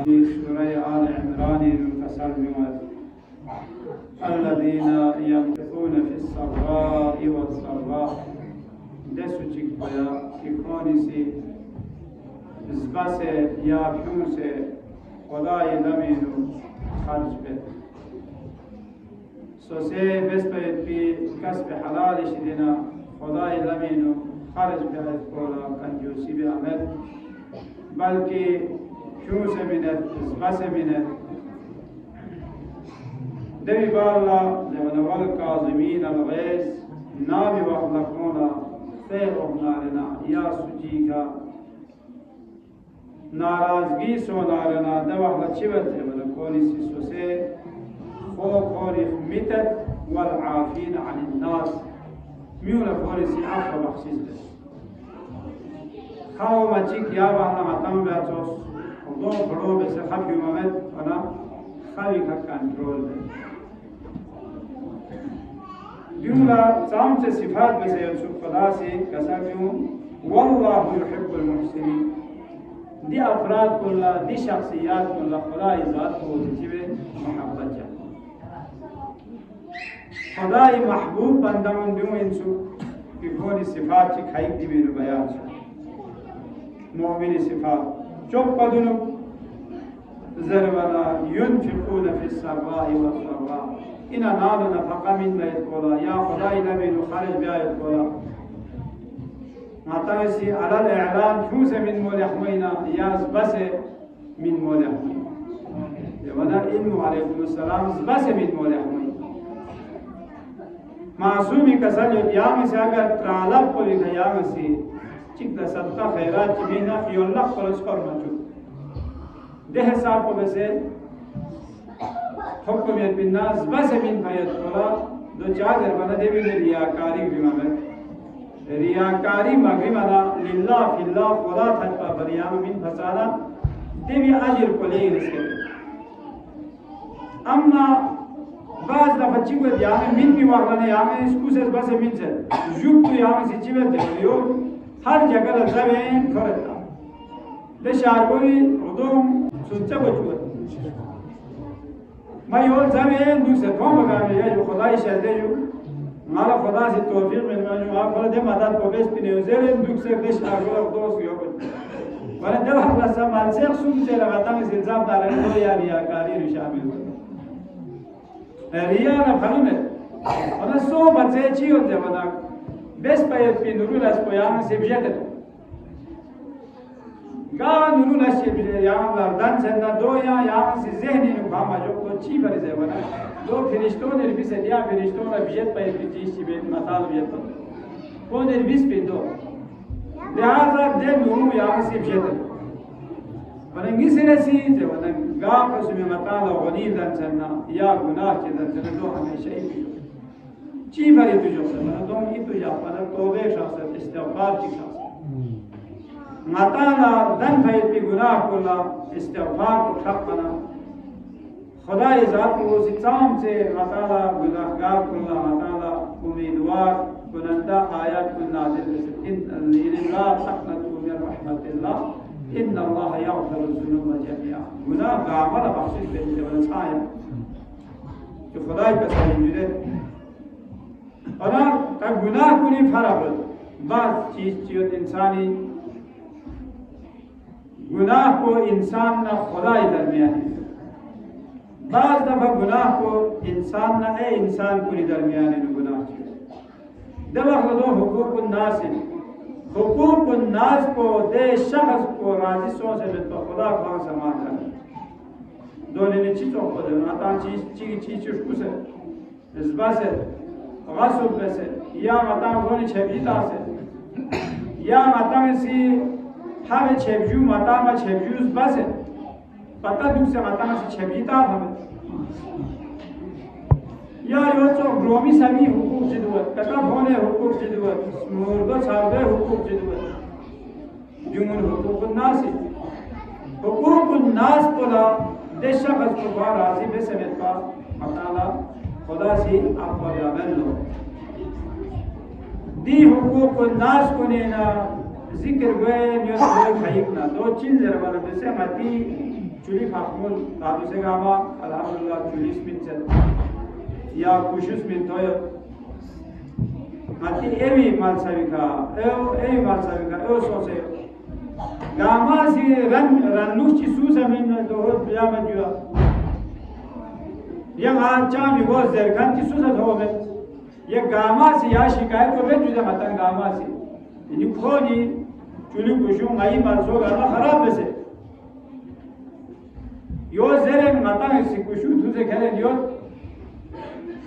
سورة آل عمران المفصل الذين ينفقون في السراء والضراء دسو چکویا کیکانی سی زبس یا پیوس خدای لمینو خرج بد سوسه بسپید پی کسب حلالش دینا خدای لمینو خرج بد کولا کنجوسی به عمل بلکه پیوس مینت زبس مینت دوی بالا لونوال کاظمین الغیث نامی وحلقونا خیر اغنارنا یا سجی کا ناراضگی سونارنا دو وحلق چی بده ولکونی سی سوسه خو کونی خمیتت والعافین عن الناس میولا کونی سی عفو بخشیز بده خواهو مچیک یا وحلا مطمئن بیاتوس خودو برو بسه خبی ممد انا خبی که کنترول بده جملة سامت صفات بس ينسب خلاصي كساميهم والله يحب المحسنين دي أفراد كلها دي شخصيات كلها خداي ذات وتجيبه محبة خداي محبوب بندمون ديو ينسب في كل صفات كايك دي بينو بيان مؤمن صفات شوف قدنو زربنا ينفقون في السراء والضراء إنا نال نفقة من بيت قولا يا خداي لمن خارج بيت قولا نعتمسي على الإعلان فوز من مولحمينا يا زبس من مولحمين وانا إنه عليكم السلام زبس من مولحمين معصومي كسل يامسي اگر ترالب قولي كيامسي چكتا صدقه خيرات جمينا خيولك قلس فرمتو ده حساب کو بسه حکمیت بالناس بس من فیت قولا دو چادر بنا دیوی ریاکاری بمامد ریاکاری مغری منا لله فی الله خدا تحت بریام من فسادا دیوی اجر کلی نسکر اما بعض دفعه چی بود یامه من بی وقتانه یامه اسکوس از بس من زد جوب تو یامه سی چی بود دیو هر جگه لزبین کرده ده شارگوی ردوم سنچه بچود ما يقول زمين دوسة كم بقى يجوا خداي شهده مالا خدا سے توفیق من ما آپ ده مدد کو بس بنیوزل دوسة بس أقول دوس يوم ولی ده وقت لسه مالسير سوم سير وقتام سلزام دارن دو يعني كارير شامل ريا نفهمه ولی سو بچه چی ہوتے ونا بس باید بینورو لاس پایان سبجته گاه نورو نشیب یام لردن چند دو یا یام سی ذهنی نفهم جو تو چی بریزه ونا دو فرشتون نربیس دیا فرشتون بیت پای بیتیش چی بیت مثال بیت کو نربیس بیندو لہذا ده نورو یام سی بیت ونا انگیز نسی ده ونا گاه پس می مثال غنی دن چند یا گناه چند چند دو همیشه ای چی بری تو جو ونا دو ای تو یا ونا توبه شخص استغفار چی شخص مطالا دن فاید بی گناه کلا استغفار کو حقنا خدای ذات کو ستام سے مطالا گناہگار کلا مطالا امیدوار کننده آیات کو نازل ان لله تقنطوا من رحمت الله ان الله یغفر الذنوب جميعا گناه کا عمل بخشش بده ولسایا کہ خدای کا سنجده اور تا گناہ کنی فرق بعض چیز انسانی گناہ کو انسان نہ خدای درمیانی بعض دفعہ گناہ کو انسان نہ اے انسان کو درمیانی نہ گناہ چیز دبخ دو حقوق الناس حقوق الناس کو دے شخص کو راضی سو سے تو خدا کو سمان کر دونے نے چیزوں کو دے نہ چیز کو سے اس باسے غصب بسے یا متا گونی چھبیتا سے یا متا سی همه چبجو مطعم چبجوز بسه پتا دوست مطعم سی چبجیتا همه یا یوچو گرومی سمی حقوق جدوت کتا بونه حقوق جدوت مردو چارده حقوق جدوت جمهور حقوق الناس حقوق الناس بولا ده شخص کو بار راضی بسمت کا مطالعه خدا سی افضل عمل لو دی حقوق الناس کو نینا ذکر گوئے نیوز گوئے خیقنا دو چیز در والا بسے مطی چولی خخمول قابوسه گاما الحمدلله چولیس من زد یا کشوس من توی ماتی ایوی مال سویکا ایوی مال سویکا ایو سوسه گاما سی رنلوش چی سوسه من دوهد بیامد جوا یک چامی گوز زرگان چی سوسه دومه یک گاما سی یا شکایت کو بید جوده مطن گاما سی یعنی خونی چولی کشون غایی مال سو گاما خراب بسه یو زرم مطن سی کشون توزه کرن you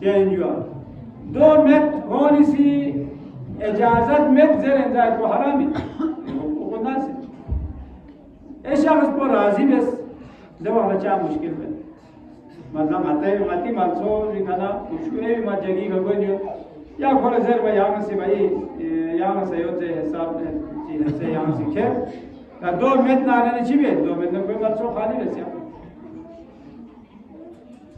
Denyo. 2 met honisi icazet met zeren zayt bu harami. Hukuku nasi. E şahıs bu razı bes. Devamlı çağ müşkil be. Madem mati malso zikana kuşu evi macagi gagoniyo. Ya kore zer ve yağısı bayi yağısı yotse hesap ne çiğnese yağısı ke. Ya 2 met narene çibe. 2 met ne koy malso khali bes ya.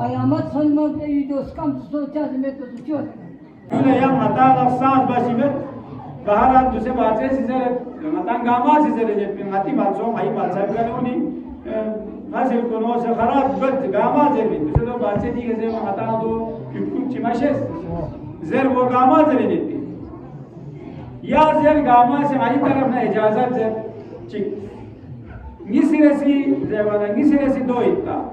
Ayamat sonunda yüzde kamçısı olacağız metot uçuyor. Yine ya mata lafsaz başımet baharat düse bahçe sizlere matan gama sizlere cepin mati balso hay balsa biganoni hasil kono se kharab bad gama zerbi düse do bahçe di geze mata do hüküm çimaşes zer wo gama zerbi ya zer gama se ay taraf na icazat zer çık nisiresi zevana nisiresi do itta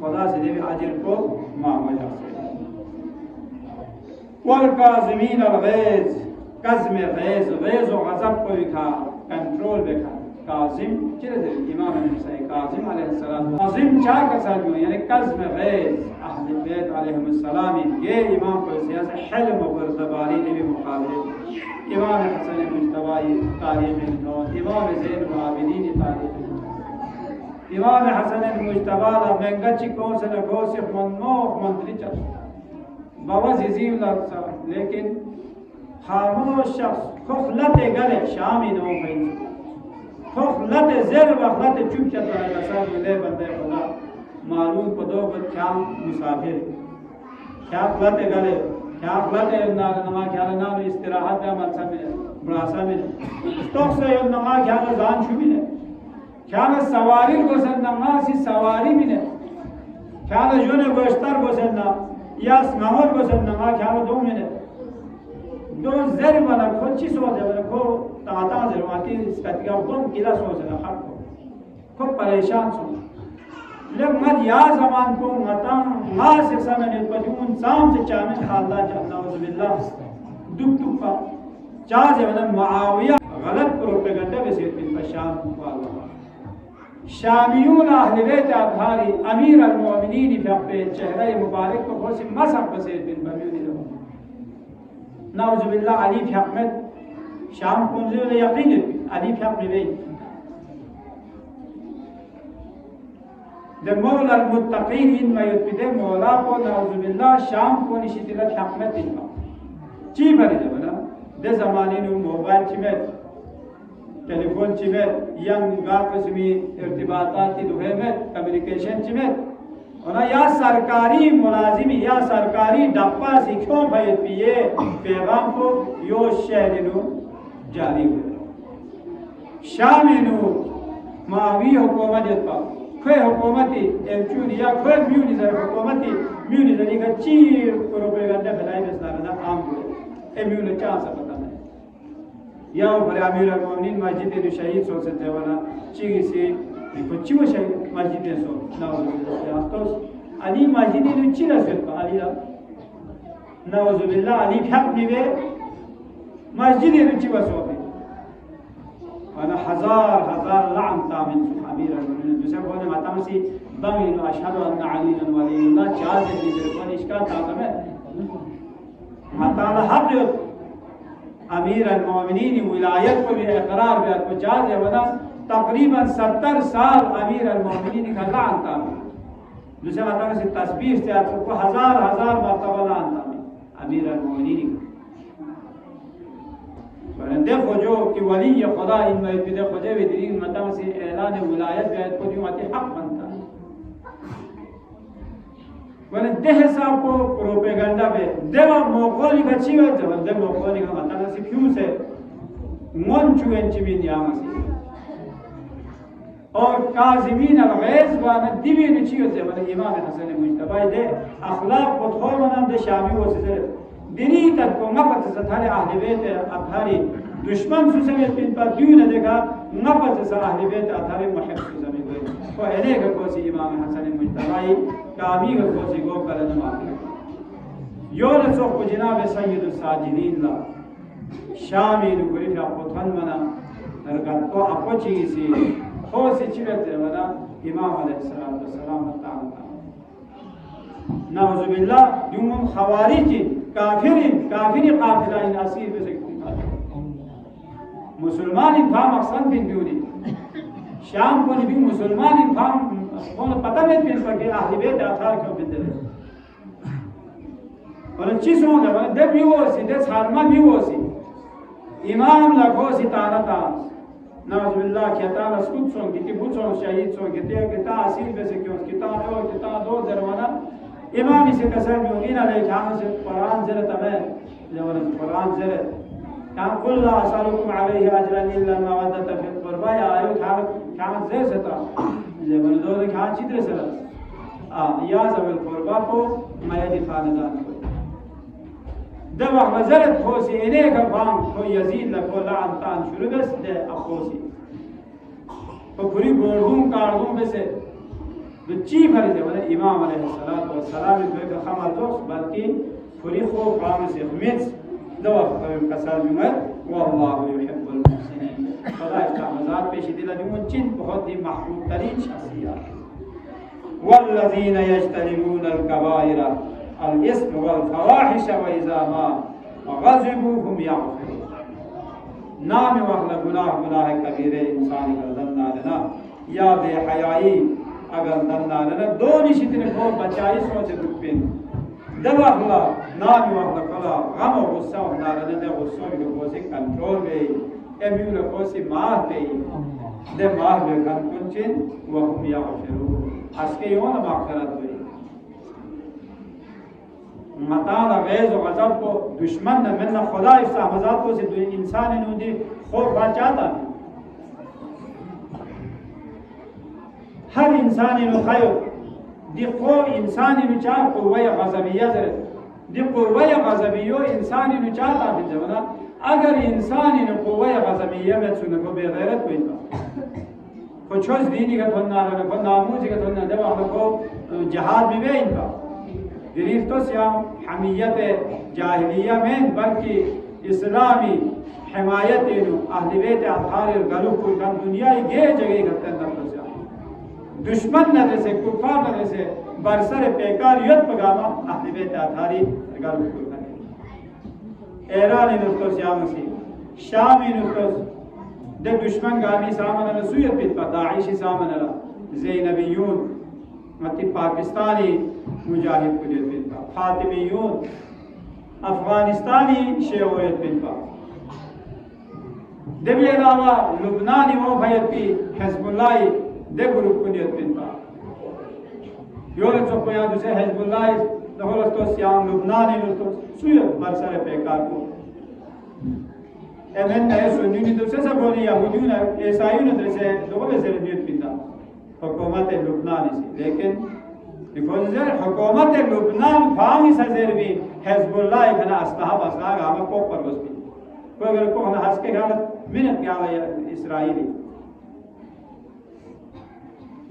خدا سے دے اجر کو معاملہ سے والکاظمین الغیظ کظم غیظ و غضب کو لکھا کنٹرول بکھا کاظم چلے دے امام نسائی کاظم علیہ السلام کاظم چاہ کا ساتھ یعنی کظم غیظ اہل بیت علیہم السلام یہ امام کو سیاست حلم و بردباری نے بھی مقابلے امام حسن مجتبی تاریخ نو امام زین العابدین تاریخ امام حسن مجتبی منگا چکوں سے نگوسی منوخ منتری بابا زیزیو لرسا لیکن خاموش شخص خخلت گلے شامی نو بین خخلت زر وخلت چوب چطور لسا ملے بندے خدا معلوم کو دو بد کام مسافر کیا خلت گلے کیا خلت نما کیا نام استراحت کا ملسا ملے براسا ملے توق سے نما کیا زان چھو ملے کیا سواری کو سن نما سی سواری ملے کیا جونے گوشتر کو سن یا سمہور کو سن نما کیا دو ملے دو زر والا خود چی سوچے والا کو تاتا زرواتی سکتگا دون کلا سوچے خط کو خود پریشان سوچے لگ مد یا زمان کو مطان ما سے سمنیت پجون سام سے چامن خالدہ چاہتا عزب اللہ دک دک پا چاہتے والا معاویہ غلط پروپیگنڈا بسیت بن پشام والا شامیون اہل بیت اطہاری امیر المومنین فی اقبے چہرہ مبارک کو خوشی مسح بسیت بن بمیونی لہو نعوذ باللہ علی فی احمد شام کنزی ولی یقین علی فی احمد بین در مولا المتقین ان میں یتبدے مولا کو نعوذ باللہ شام کو نشیتی لفی احمد دینا چی بری دے بنا دے زمانی نو موبائل چیمت ٹیلیفون چیمت ینگ گا قسمی ارتباطاتی دوہمت کمیونیکیشن چیمت اور یا سرکاری ملازمی یا سرکاری ڈپا سی کیوں بھائیت پیئے پیغام کو یو شہر نو جاری ہوئے شامی نو معاوی حکومت پا کوئی حکومتی ایمچونی یا کوئی میونیزر حکومتی میونیزری کا چیر پروپیگنڈا بھلائی بسنا رہا عام ہوئے ایمیون چاہ سا پتا نہیں یا وہ بھلے امیر المومنین مسجد نو شہید سو سکتے وانا چیگی سی کچھ وہ شہید مسجد سو نعوذ باللہ تو علی مسجد نو چی رسول پا علی نعوذ باللہ علی پھیق نیوے مسجد نو چی وسو پہ وانا ہزار لعن تامن سو امیر المومنین دوسرے کونے ماتم سی بغین اشہدو ان علی ولی اللہ چاہتے لیدر کون اشکال تاکم ہے مطالع حق امیر المومنین ولایت کو بھی اقرار بیاد کو چاہتے ونا تقریباً 70 سال امیر المومنین کا لعن تامن دوسرے مطلب سے تسبیح سے آپ کو ہزار مرتبہ لعن تامن امیر المومنین دیکھو جو کہ ولی خدا ان میں ابتدے خجے و دین مطلب سے اعلان ولایت بیاد کو جو آتی حق بنتا ولن ده حساب کو پروپیگنڈا بے دیوا موقعی کا چی ہوتا ہے دے موقعی کا مطلب سے کیوں سے من چوئن چمین یاما سی اور کاظمین الغیظ وانا دیوین چی ہوتا ہے ولن امام حسن مجتبی دے اخلاق پتخور منام دے شامی ہو سکتے دینی تک کو مپت ستھالے اہل بیت اطہاری دشمن سوسمیت بین پر دیو نہ دیکھا مپت سے اہل بیت اطہاری محب سوسمیت ہوئی کو ایلے کا کوسی امام حسن مجتبی کامی کا کوسی گو کرن ماتی یون سوخ کو جناب سید الساجدین لا شامی نکری فی اپتھن منا نرکت کو اپو چیزی خوصی چیویت ونا امام علیہ السلام تعالی نعوذ باللہ یوم خوارجی کافری قافلہ ان اسیر بسکتی مسلمانی فام اقصان بین بیونی شام کو نبی مسلمانی فام پتہ میں بین سکے اہل بیت اطہار کیوں بندلے ولن چیز ہوں گا دے بیوسی دے سارما بیوسی امام لکھوسی تانتا نعوذ باللہ کہتا نسکت سون کتی بود سون شہید سون کتا اسیر بسکیوں کتا دو زروانا امامی سے کسر میوگین علیہ کھانا سے قرآن زرت ہمیں قرآن زرت کام قل لا اسالکم علیہ اجرن الا المودت فی القربہ یا آیو کھانا زر ستا زبن دور کھانا چیدر سرس یا زب القربہ کو میدی خاندان کو دب احمزرت خوصی انہیں کا فام کو یزید لکھو لعنتان شروع بس دے اخوصی تو پوری گوردون کاردون بسے دو چی فریضه ولی امام علیه السلام توی که خمال دوست بلکه فری خوب قامس اخمیت دو وقت قصر جمعه والله يحب المحسنين خدا استعمزات پیش دیل دیمون چین بخود دی محبوب ترین شخصیات والذین یجتنبون الكبائر الاسم والفواحش وإذا ما غضبوا هم يغفرون نام وقت گناہ کبیرے انسانی کردن نالنا یا بے حیائی اگر دن نالنا دونی شتن کو بچائی سوچ دکپین دو اخلا نام وقت کلا غم و غصہ و نالنا دے غصہ کو سے کنٹرول گئی امیون کو سے ماہ گئی دے ماہ بے کن کنچن وهم یغفرون اس کے یون مغفرت ہوئی مطال غیظ و غضب کو دشمن من خدا استعمزات کو سے انسان نو دی خوف بچاتا ہر انسان نو خیر دی قو انسان نو چاہ قوی غضبیہ زر دی قوی غضبیو انسان نو چاہتا بھی جونا اگر انسان نو قوی غضبیہ میں سنکو بے غیرت کوئی با کو چوز دینی کا تھونا رہنا کو ناموزی کا تھونا دے وقت کو جہاد میں بے انکا دلیل تو سیام حمیت جاہلیہ میں بلکہ اسلامی حمایت اہل بیت اطہار گلو کو کم دنیا گے جگہ کرتے اندر تو سیام دشمن نظر سے کفار نظر سے برسر پیکاریت پگاما اہل بیت اطہاری گلو کو کرتے ایرانی نفتو سیام سی شامی نفتو دے دشمن گامی سامن رسویت بیت پا داعشی سامن را زینبیون مطلب پاکستانی مجاہد کو دیت بن پا فاطمیون افغانستانی شیعویت بن پا دبی علاوہ لبنانی وہ بھیت پی حزب اللہ دے گروپ کو دیت بن پا یورت سو کو یادو سے حزب اللہ دہولستو سیام لبنانی نستو سویت برسر پیکار کو ایمن نئے سنیونی دوسرے سے بولی یہودیون عیسائیون درسے دوگو بے دیت بن پا حکومت لبنان سی لیکن حکومت لبنان فاہمی سزیر بھی حزب اللہ کنا اسلحہ اسلحہ آمد کو پروز بھی کوئی اگر کو ہنا حس کے گالت منت گالا اسرائیلی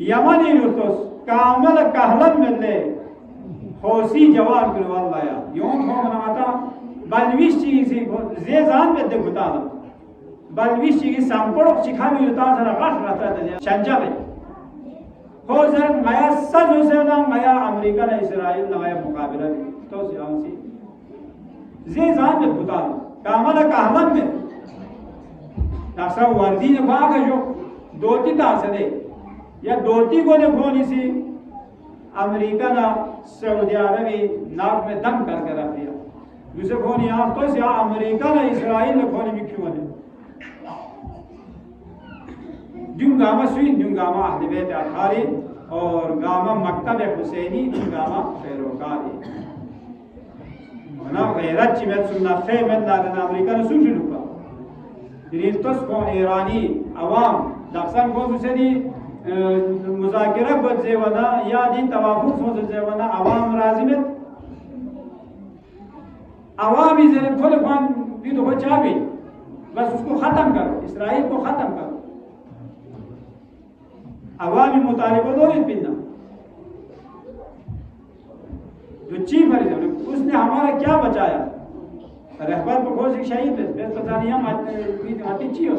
یمنی نتوس کامل کہلن ملے خوصی جوان کنو اللہ یا یون تو منامتا بلویش چیگی سی زیزان میں دے گتا بلویش چیگی سامپڑک چکھامی ہوتا سر غش رہتا ہے شنجا میں خوزر مایا سز حسینا مایا امریکہ نے اسرائیل نے مایا مقابلہ بھی تو سیام سی زیزان میں بتا کاملا کامن میں نقصہ وردی نے کہا کہ جو دوتی تاسدے یا دوتی کو نے کھونی سی امریکہ نے سعودی عربی ناک میں دم کر کے رکھ دیا دوسرے کھونی آف تو سیا امریکہ نے اسرائیل نے کھونی بھی کیوں ہے جن گاما سوین جن گاما اہل بیت اطہاری اور گاما مکتب حسینی جن گاما خیروکاری منا غیرت چی میں سننا خیمت دارنا امریکہ نے سوچ لکا دلیل تس کو ایرانی عوام دقسان کو سوچنی مذاکرہ بد زیوانا یا دین توافق سوچ زیوانا عوام رازمت عوامی زیرن کھول کھوان بھی تو بچا بھی بس اس کو ختم کرو اسرائیل کو ختم کرو عوامی مطالبہ دو بننا جو چیف ہے اس نے ہمارا کیا بچایا رہبر کو کھوز ایک شہید ہے بس پتہ نہیں ہم آتی چی ہو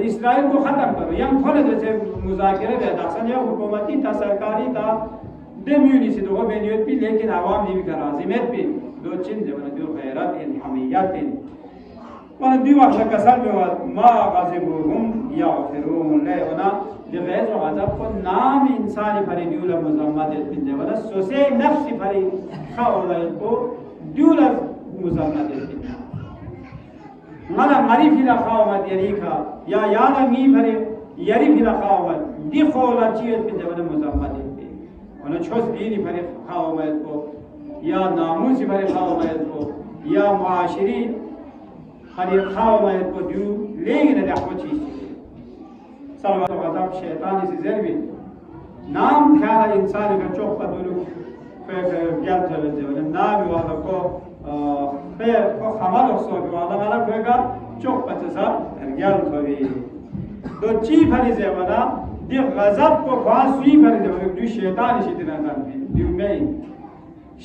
اسرائیل کو ختم کرو یم کھولے جیسے مذاکرہ ہے داخل یا حکومتی تا سرکاری تا دیمیونی سے دو بینیوت بھی لیکن عوام نہیں بھی کر عظیمت بھی دو چیز جو دو غیرت ان حمیت ان اور دی وقت کسر میں ما غضبهم یغفرون لے ونا غیظ و غضب کو نام انسانی پری دیولا مزمت الپنجے ولا سوسے نفسی پری خوالا کو دیولا مزمت الپنجے مالا مری فیلا خواهد یریکا یا یادا می پری یری فیلا خواهد دی خولا چیت الپنجے ولا مزمت الپنجے ونا چوز دینی پری خواهد کو یا ناموسی پری خواهد کو یا معاشری پری خواهد کو دیو لیکن دعوت چیز صلوات و غضب شیطانی سے زیر بھی نام کھانا انسانی کا چوک پدولو گل تلزی ولی نامی والا کو خمال اخصو که والا مالا کوئی گا چوک پچسا گل توی دو چی پریزی ولا دی غضب کو خواست سوی بر دو شیطان شیطان دن دیو می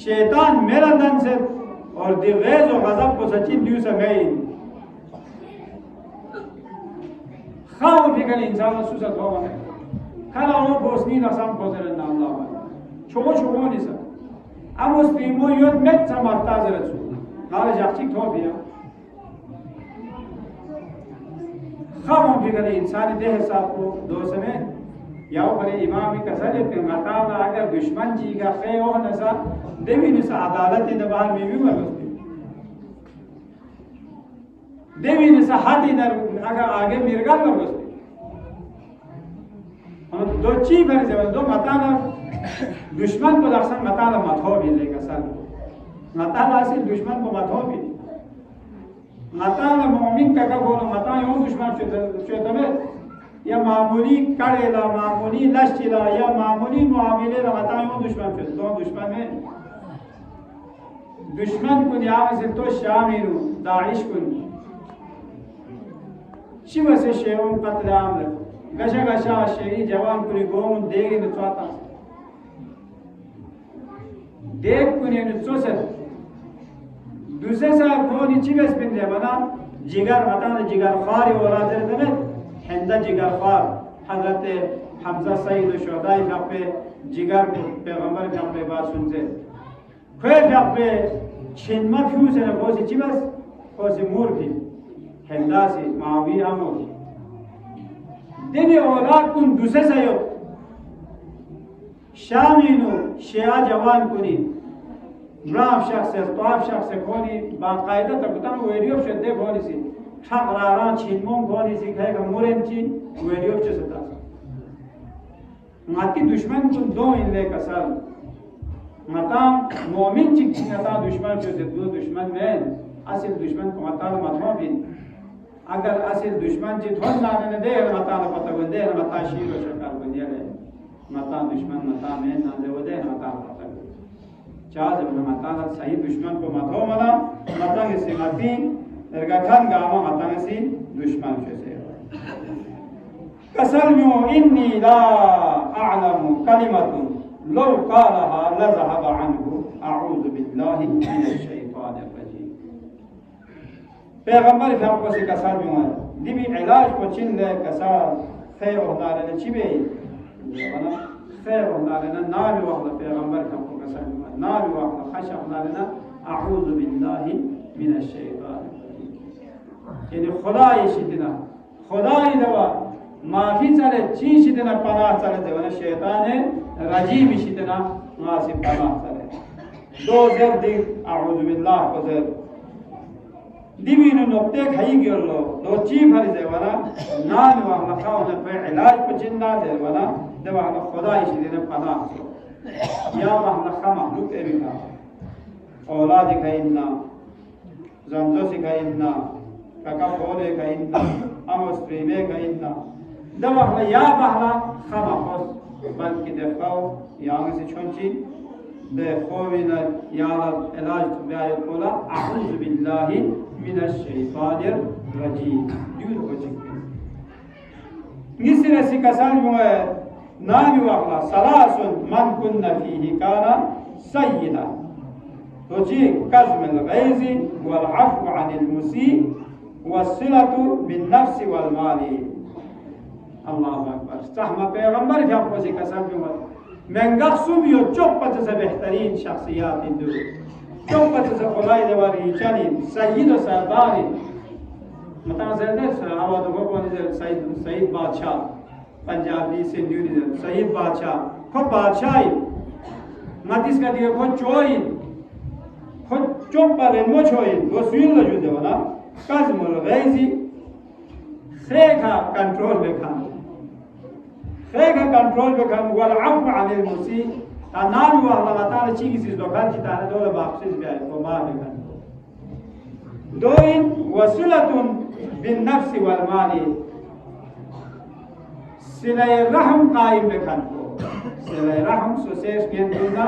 شیطان میرا دن سے اور دی غیظ و غضب کو سچین دیو سے می خواہ فکر انسان سوزت ہوا کلا اون بوسنی نسام کوزرن الله چوغو نیست اما اسپیمو یاد مت سمارتا زرسو نال جاچی تو بیا خواهم فکر انسان ده حساب کو دوست میں یا پر امام کسل پیغمبر اگر دشمن جی کا خیر و نسا دیوی نسا عدالت نے باہر میں بھی مرستی دیوی نسا حد در اگر آگے میرگا مرستی دو چی بر زمان دو متانا دشمن کو دخسن متانا مطهوبی لے کسل متانا اصل دشمن کو مطهوبی متانا مومن کا کبولو متانا یون دشمن شدمه یا معمولی کڑیلا معمولی لشچیلا یا معمولی معامله را متانا یون دشمن شد دو دشمن میں دشمن کن یا مثل تو شامی رو داعش کن چی واسه شیعون قتل عام لکن گشا گشا شیعی جوان کنی گومون دیگی نتواتا دیگ کنی نتوست دوسرے سال کونی چی بس بنده بنا جگر مطان جگر خواری ولادر دمت هنده جگر خوار حضرت حمزه سید و شهدای فقه جگر پیغمبر فقه بات سنزه خوی فقه چنما پیوزه نفوسی چی بس فوسی مور بھی هنده سی معاوی امور دیمی اولاد کن دوسرے سایو شامینو شیعه جوان کنی رام شخص طاف شخص کونی باقاعده تکتن ویدیو شده کونی سی تقراران چینمون کونی سی که مورن چین ویدیو چه ستا ماتی دشمن کن دو این لے کسال متا مومن چی نتا دشمن شده دو دشمن میں اصل دشمن کو متا مطمئن بین اگر اصل دشمن چی تھون نانے دے متا پتہ ودے متا شیر و شکار ودے متا دشمن متا میں نہ دے ودے متا پتہ چاز ابن مطالع صحیح دشمن کو مطلو ملا مطلع سی مطی ارگا کھن گاما مطلع سی دشمن شسے کسلمیو انی لا اعلم کلمت لو قالها لذهب عنه اعوذ باللہ من الشیطان الرجیم پیغمبر فیق کو سی کسلمیو دیبی علاج کو چن لے کسال خیر احدار چی بے خیر احدار نامی وقت پیغمبر فیق کو کسلمیو نار واقع خشع لنا اعوذ بالله من الشیطان یعنی خدای شدنا خدای دوا معافی چلے چی شدنا پناہ چلے دیوانا شیطان رجیم شدنا ناسی پناہ چلے دو زر دی اعوذ باللہ کو زر دیوینو نقطے کھائی گئر لو دو چی بھر دیوانا نان واقع خواہنا پہ علاج پہ جنہ دیوانا دیوانا خدای شدنا پناہ چلے یا محلقہ محلوق ایمینا اولاد کھائننا زمزو سی کھائننا ککا پولے کھائننا امس پریمے کھائننا دو محلہ یا محلہ خما خوص بلکہ دفعو یا آنگا سے چھونچی دے خوبینا یا علاج بیایت کولا اعوذ باللہ من الشیطان الرجیم دیو کو چکتے نسی رسی کسان موئے نامی واقعا سلاس من کن فیه کانا سیدا تو چی قزم الغیظ والعفو عن المسیء والصلة بالنفس والمال اللہ اکبر سحمہ پیغمبر کی آپ کو سی قسم بھی من گخصو بیو چوپت سے بہترین شخصیات دو چوپت سے خدای دواری چنین سید و سرداری مطمئن زیادہ آواد کو کونی سید بادشاہ پنجابی سندھیو نہیں سید بادشاہ خود بادشاہی ماتیس کا دیگه خود چوئین خود چوب پر علمو چوئین دو سوین لجو دیوانا قزم الغیزی خیکا کنٹرول بکن خیکا کنٹرول بکن والعفو عن المسی تا نامی واقعا تعالی چی کسی دوکان چی تانے دول باقسیز بیائی تو ماہ بکن دوئین وصلتن بالنفس والمالی صلہ رحم قائم بکن کو صلہ رحم سوسیش گندونا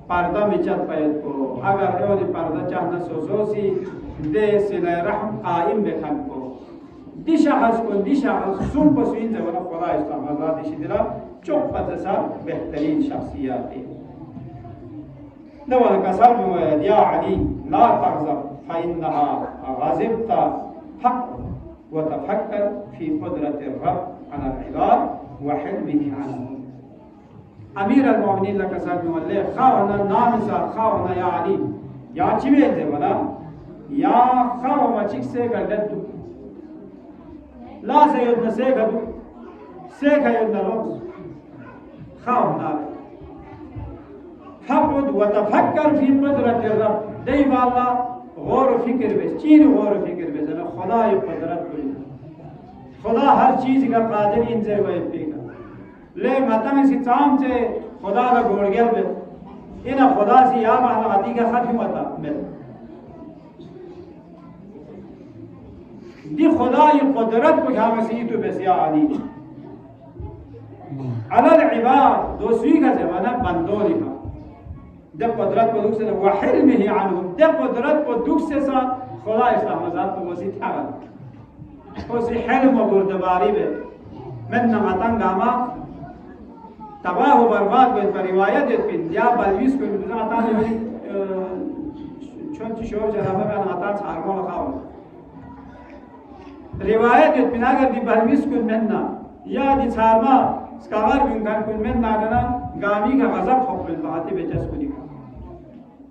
پردہ مچت پید کو اگر ایولی پردہ چاہنا سوسوسی دے صلہ رحم قائم بکن کو دی شخص سوم پس این زمان خدا اسلام آزادی شدیلا چوب پتسا بهترین شخصیاتی دوال کسر بموید یا علی لا تغضب فإنها غضبت فقط وتفكر في قدرة الرب على العباد وحلمه عنهم امیر المؤمنین لکسر بموید خواهنا نامسا خواهنا یا علی یا چی بیده بلا یا خواهما چیک سے کردد لا سيدنا سيكا يدنا لوز خاونا فقد وتفكر في قدرة الرب دايما الله غور فکر بس چین غور فکر بس انا خدای قدرت بلی خدا ہر چیز کا قادر انزر وید پیگا لے مطمئن سی چام سے خدا کا گوڑ گل بس اینا خدا سی یا محل عدی کا ختمتا مل دی خدای قدرت کو جامسی تو بس یا علی علی العباد دوسری کا زمانہ بندوری کا ده قدرت کو دوسرے وحلمه عنهم ده قدرت کو دوسرے سا خدا اسلام ذات کو وسیع تھا وسیع حلم و بردباری به من نمتن گاما تباہ و برباد به پر روایت بین یا بلویس کو بدون عطا نہیں چون چی شور جناب میں عطا چھارمو لخاو روایت بین اگر دی بلویس کو مننا یا دی چھارما سکاور بین کن کو مننا گنا گامی کا غضب خوب بلباتی بچس کو دیکھا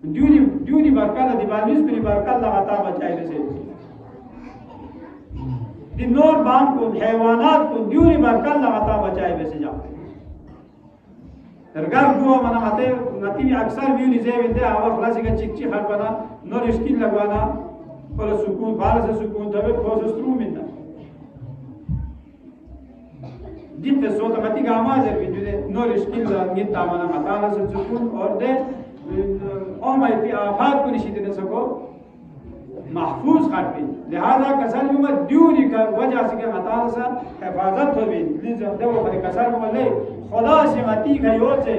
دیونی برکت دی بلویس کو برکت لغتا بچائی رسے دی نور بان کو حیوانات کو دیونی برکت لغتا بچائی بسے جاتے درگار گوہ منا آتے نتیمی اکثر بیونی زیوین دے آور خلاسی کا چک چی خر پنا نور اشکیل لگوانا پر سکون فارس سکون تبے پھوس استرو مننا دیپ سوتا متی کا آماز ہے بیجو نور اشکیل لگین تامنا مطالع سے سکون اور دے اومائی پی آفات کو نشیدے نے سکو محفوظ خط بھی لہذا کسر بھی دیونی کا وجہ سے کہ مطالع سے حفاظت ہو بھی لیزم دے وہ بڑی کسر بھی لے خدا سے غتی کا یود سے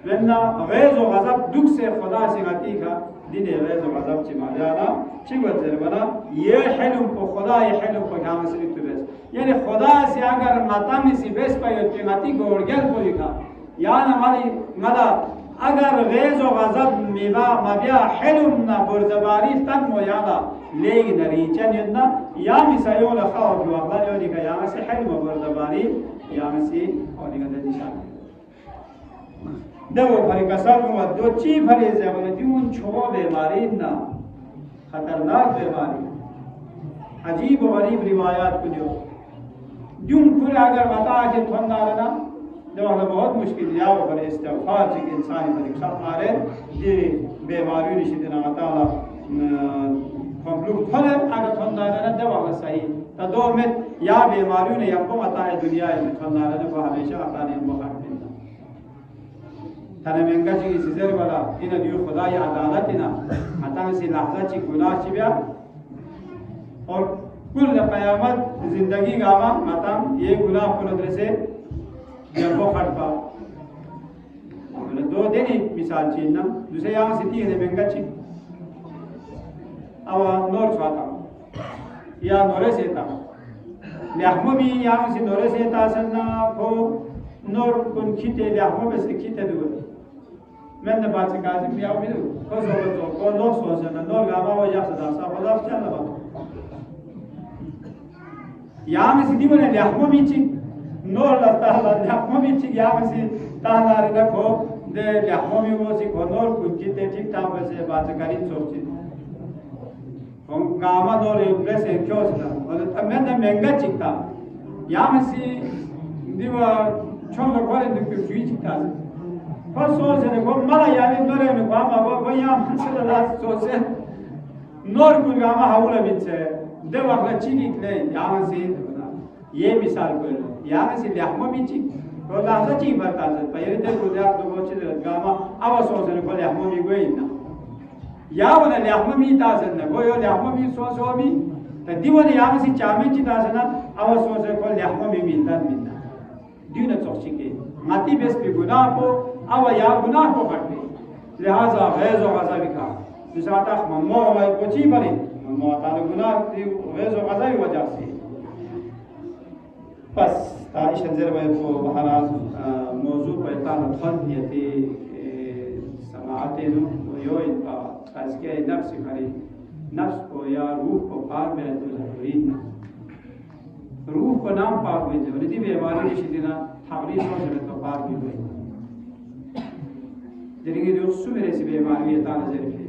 ورنہ غیظ و غضب دکھ سے خدا سے غتی کا دین غیظ و غضب چی مالیانا چی گوزر بنا یہ حلم کو خدا یہ حلم کو جامع سے تو بس یعنی خدا سے اگر مطامی سی بس پا یود کی غتی کو اڑگل کو لکھا یعنی ہماری مدہ اگر غیظ و غضب میبا مبیا حلم نا بردباری تن مو یادا لیگ نریچن یدنا یا میسایون خواب جو اقلا یونی کا یا مسی حلم و بردباری یا مسی اونی کا دنشان دو پھری کسر کو دو چی پھری زیبان دیون چھو بیماری نا خطرناک بیماری عجیب و غریب روایات کو دیون کھر اگر بتا کہ تھن نارنا جو ہے بہت مشکل یا وہ پر استغفار سے کہ انسانی پر سب مارے یہ بیماری نشید نہ تعالی کمپلیٹ تھن اگر تھن نارنا دو ہے صحیح تا دو میں یا بیماری نے یب کو عطا ہے دنیا میں تھن نارنا کو ہمیشہ عطا نہیں مخاطب تھنے منگا چی سزر والا ان دیو خدای عدالت نا عطا سے لحظہ چی گناہ چی بیا اور کل قیامت زندگی گاما ماتم یہ گناہ کو نظر سے جب خط پا دو دینی مثال چینا دوسرے یہاں سے تیہ دے منگا چی او نور سواتا یا نورے سیتا لحمو بھی یہاں سے نورے سیتا سننا کو نور کن کھیتے لحمو بس کھیتے دو من نبات سے کازم بیاو بیدو کو زوبتو کو نور سوزنا نور گاما و یخ صدا سا خدا چل لبا یہاں سے دیونے لحمو بھی چی نور لتا ہے لحمو بھی چی یہاں سے تاہناری نکو دے لحمو بھی وہ سی کو نور کن کھیتے ٹھیک تھا بسے بات سے کرین سوچ چی گاما نور ایپریس ہے کیوں سنا میں نے مہنگا چکتا یہاں سے دیوا چھوڑ لکھوڑے دکھو چوئی چکتا سے پر سوچ ہے کو ملا یعنی نورے میں قواما وہ یہاں منصر اللہ سوچ ہے نور کن گاما حولا بیت سے دے وقت چیلی کلے یہاں سے یہ مثال کوئی یہاں سے لحمو بھی چی تو لحظہ چی برتا سے پیری دے کو دے آپ دو بچے دے گاما آوا سوچ ہے کو لحمو بھی گوئی نا یا وہ لحمو بھی تازن نا گوئی لحمو بھی سوچ ہو بھی تا دیو نے یہاں سے چامی چی تازن نا آوا سوچ ہے کو لحمو بھی ملتن ملنا دیو نے سوچ کے ماتی بیس پہ گناہ کو آوا یا گناہ کو کرتے لہذا غیظ و غضب کا دوسرا تاخ ممو ہوائی کو چی بری ممو تعالی گناہ غیظ و غضب وجہ سے پس تعیش انزر باید کو بحران موضوع پیتان خلقیتی سماعت نو یو این پا تزکیه نفسی خری نفس کو یا روح کو پار باید دو ضروری روح کو نام پاک بیده ولی دی بیماری نیشی دینا تقریب روز تو پاک بیده درینگی دیو سو میرسی بیماری تان ظرفی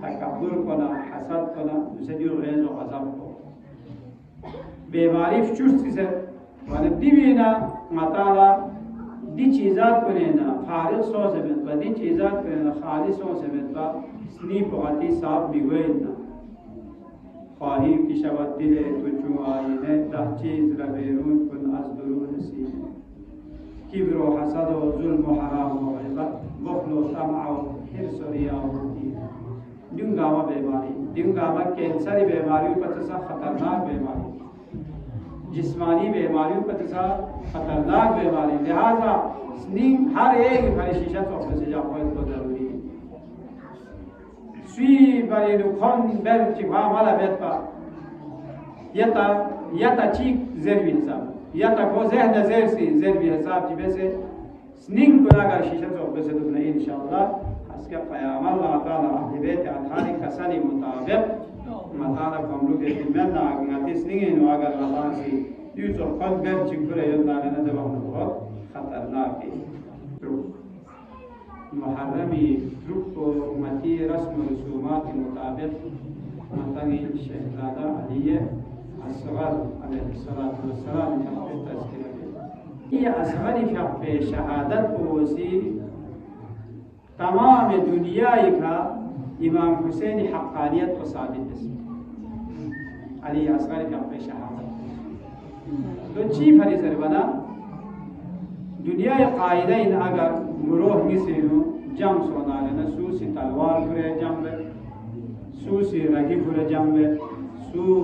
تکبر کنا حسد کنا دوسه دیو غیظ و غضب کو بیماری چوست چیزه ولی دیوینا مطالعه دی چیزات کنه نا فارغ سوزه بند و دی چیزات کنه نا خالی سوزه بند و سنی پغتی صاحب بیگوید نا خواهی کی شود دل تو چون آینه ده چیز را بیرون کن از درون سینه کبر و حسد و ظلم و حرام و غیبت بخل و طمع و حرص و ریا و دین دیونگاما بیماری دیونگاما کینسری بیماری و پتسا خطرناک بیماری جسمانی بیماری و پتسا خطرناک بیماری لہذا سنین ہر ایک فرشیشہ صحبت سے جاپوید کو ضروری سوی بری نکھن بر چکا مالا بیت پا یتا چیک زروی حساب یتا کو ذہن زیر سی زروی حساب چی بیسے سنین کنا اگر شیشہ صحبت سے دکھنا انشاءاللہ اس کا قیام اللہ تعالی اہل بیت اتحانی کسانی مطابق مطالعہ کملو کے دلمن نا آگناتی سنین و اگر اللہ سی یوسف خود بر چکر یدنا لینا دبہنا بہت خطرناک ہے محرمی رک و امتی رسم و رسومات مطابق منطقی شہزادہ علی اصغر علیہ السلام جہاں تذکرہ ہے یہ اصغری فقہ شہادت کو وسی تمام دنیای کا امام حسین حقانیت کو ثابت ہے علی اصغری فقہ شہادت تو چی فریضہ بنا دنیای قائدہ ان اگر گروہ نسینو جنگ سونا لینا سوسی تلوار کرے جنگ سوسی رگی کرے جنگ سو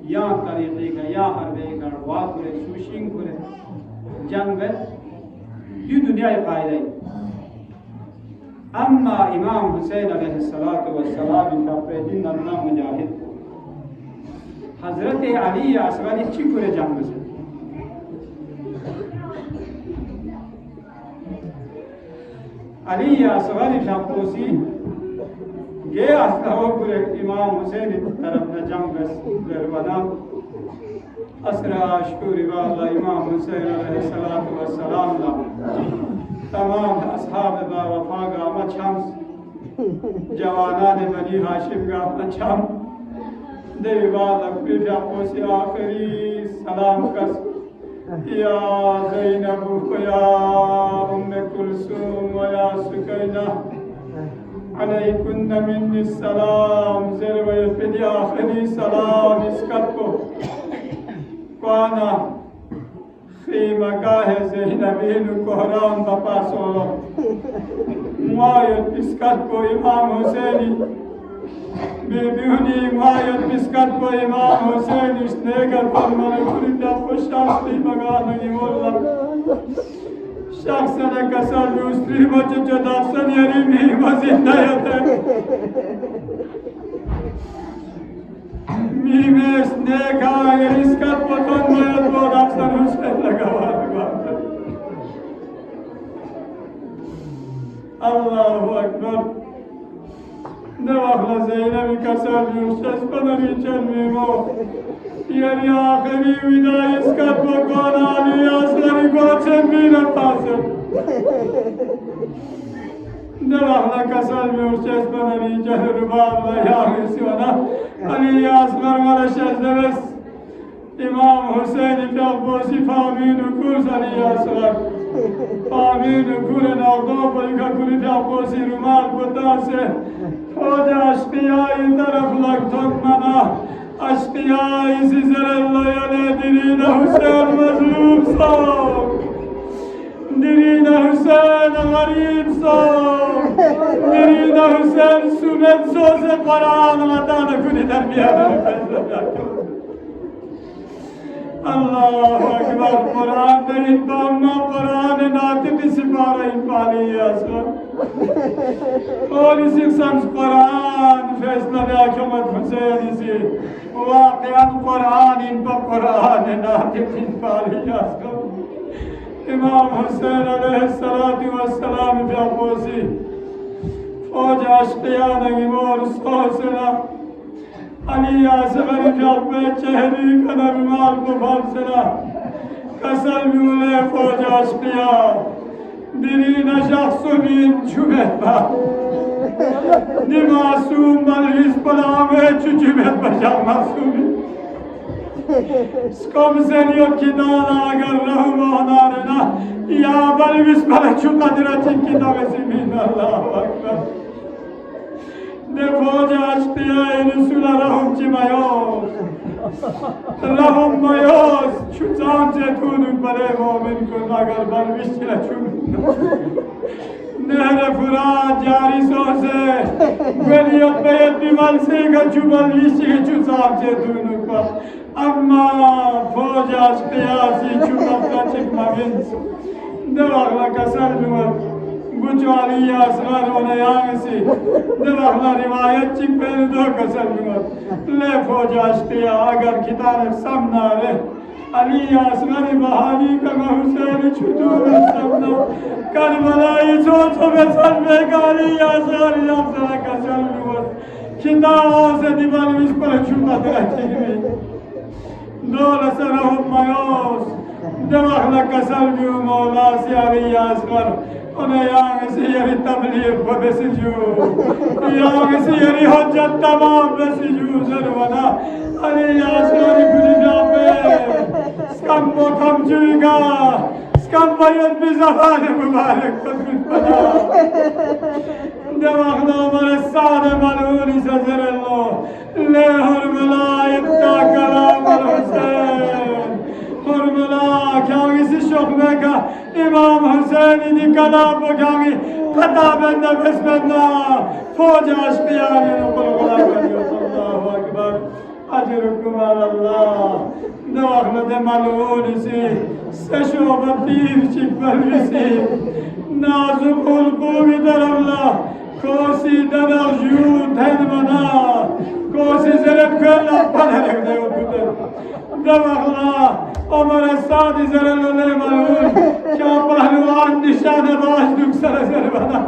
یا طریقی کا یا حربے کا روا کرے سوشنگ کرے جنگ یہ دنیای قائدہ اما امام حسین علیہ السلام کا دین اللہ مجاہد حضرت علی اصغری چی کرے جنگ سے علی اصغری شخصی یہ استہو کرے امام حسین طرف جنگ دربنا اسرا شکوری واللہ امام حسین علیہ السلام تمام اصحاب با وفا کا مچھمس جوانان بنی ہاشم کا مچھم دیوی واللہ کلی شخصی آخری سلام کس یا زینب یا ام کلثوم و یا سکینہ علیکن منی السلام زروی فدی آخری سلام اسکت کو کوانا خیمگاہ زینبین کہران بپاسو مایت اسکت کو امام حسینی بیبیونی مایت بسکت کو امام حسین اشتنیگر فرمان کلیتا خوشاشتی مگانگی مولا شخص نکسر دوسری بچه جدافسن یریمی و زندیت میمیش نیکا اگر اسکت پتن باید بود افسر حسین لگوار اللہ اکبر نواخل زینبی کسر جوشش پدری چلمیمو یعنی آخری ویدای اسکت بکن آلی اصلری گوچن بین پاسم نواخل کسر جوشش پدری چلمی باب لیاغی سیونا علی اصغر مرشش دوست امام حسین فیقبوسی فامین و کورس علی اصغر فامین و کور ناغدو پلکا کوری فیقبوسی رومال بوداسه خود اشقیائی طرف لگتک منا اشقیائی سیزر اللہ یلی درین حسین مظلوم ساک درین حسین غریب ساک درین حسین سومت سوز قرآن مدان کنی در بیاد اللہ اکبر قرآن درین باما قرآن ناطق سپارہ پالی اصلا قول سيخسمس قرآن فيصلة بأكمة حسيني واقعا قرآن بقرآن ناطق بالي أسكم إمام حسين عليه الصلاة والسلام في أبوسي فوج عشقيانا إمور سوسنا علي أسغر في أبوه چهري كنا بمال بفلسنا كسل مولي فوج عشقيا دلين شخص من جمعت با نماسوم بلویس بلامه چو جمعت بجام معصومی سکم زنیو کی دانا اگر رهو مهنارنا یا بلویس بلا چو قدرتی کتاب زمین الله اکبر نفوج عشقیه رسول رحم چی میاز رحم میاز چو زان زیتونون بله مومن کن اگر بلویس چی لچون نهر فرات جاری سوزه ولیت بیت بیمال سیگا چو بلویس چی چو زان زیتونون کن اما فوج عشقیاسی چو قفلا چک مبینس دواغلا کسر نمد بچوالی اصغر و نیانسی دواغلا روایت چک پہنے دو کسر نمد لے فوج عشقیا اگر کتاب سمناره علی اصغر بحالی کا حسین چطور سمنا کربلائی چوچو بسر بیگاری اصغر یافزر کسر نمد کتاب آسے دیوال پر چوکت رکھی ہوئی دول سرهم ميوس دواخل كسلبي ومولا سياري أصغر أنا يا سياري تبليغ وبسجو يا سياري حجة تمام بسجو زروانا أنا يا سياري كل جابه سكم بوكم جويگا سكم بايد بزبان مبارك تدرس بنا دواخل عمر السعد ملعوني سزر الله لهر ملايك تا كلام الحسين هرملا كاغيسي شوخمكا امام حسين دي كلام بكاغي قطع بنا بسمنا فوج عشقياني نقول غلام الله اكبر اجركم على الله دواخل ملعوني سشوب الدين شكبر نازم القوم در الله کوسی دنر جود هنمنا کوسی زرد کلا پنهرک دیو بودن دواغلا عمر السادی زرد ملعون کیا پهلوان نشان باش دوک سر زربنا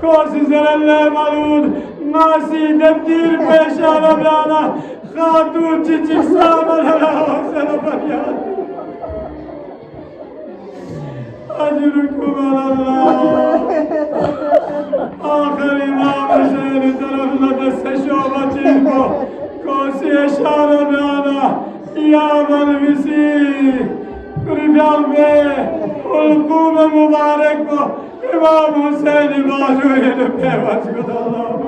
کوسی زرد ملعون ماسی دبدیر پیشانا بیانا خاتون چیچک سامن حسن و فریاد أجركم على الله آخر إمام حسين طرف لدست شعبتيكو كوسي إشارة بأنا يا ملبسي رجال بي القوم مبارك بو إمام حسين باجوه لبه واسكت الله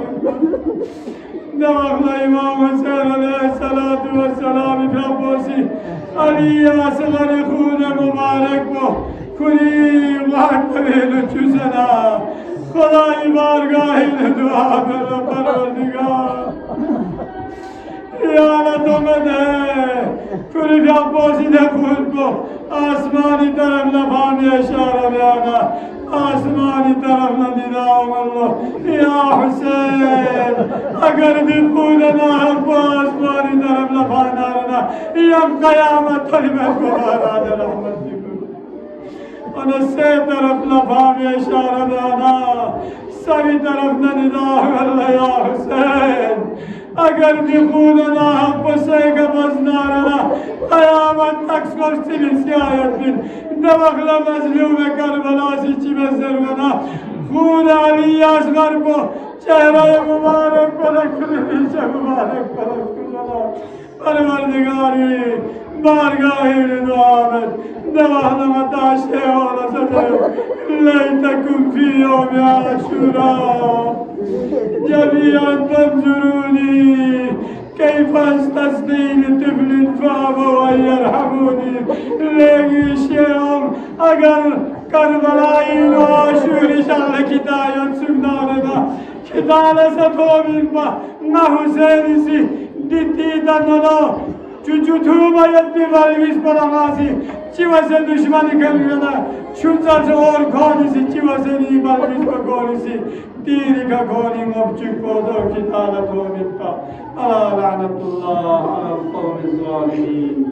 دواغلا إمام حسين عليه الصلاة والسلام في أبوسي علي أصغر خون مبارك بو کلی وقت بهل چوسنا خدای بارگاهی دعا بر پروردگار یا لطمده کلی بیا بازیده خود کو آسمانی طرف لفامی اشاره بیانا آسمانی طرف ندیدام الله یا حسین اگر دی خودنا حق با آسمانی طرف لفانارنا یم قیامت طلبت کو باراد رحمتی أنا سيطرف لفامي إشارة بأنا سبي طرفنا نداه الله يا حسين أقر دخولنا حق سيقى بزنارنا قيامت تكسكر سبي سيايت من دمخل مظلوم كربلا سيچي بزرمنا خون علي أصغر بو چهره مبارك بلک ریشه مبارك بلک کجلا پروردگاری بارگاهی ندامت دواهنا متاشته اولا سجر لیتکم في يوم عاشوراء جميعا تنظروني كيف استسقي لطفل فابوا ان يرحموني لگی شیرم اگر کربلایی و عاشوری شهر کتایت سگنانه کتانه ستومین با نه حسینی سی دیتی دنانا Çuçutu mayat bir valvis paramasi. Çivase düşmanı kalbine. Çuçası orkanisi. Çivase ni valvis pakolisi. Diri kakoni mopçuk kodo kitala tomitta. Ala lanetullah ala kavmi zalimin.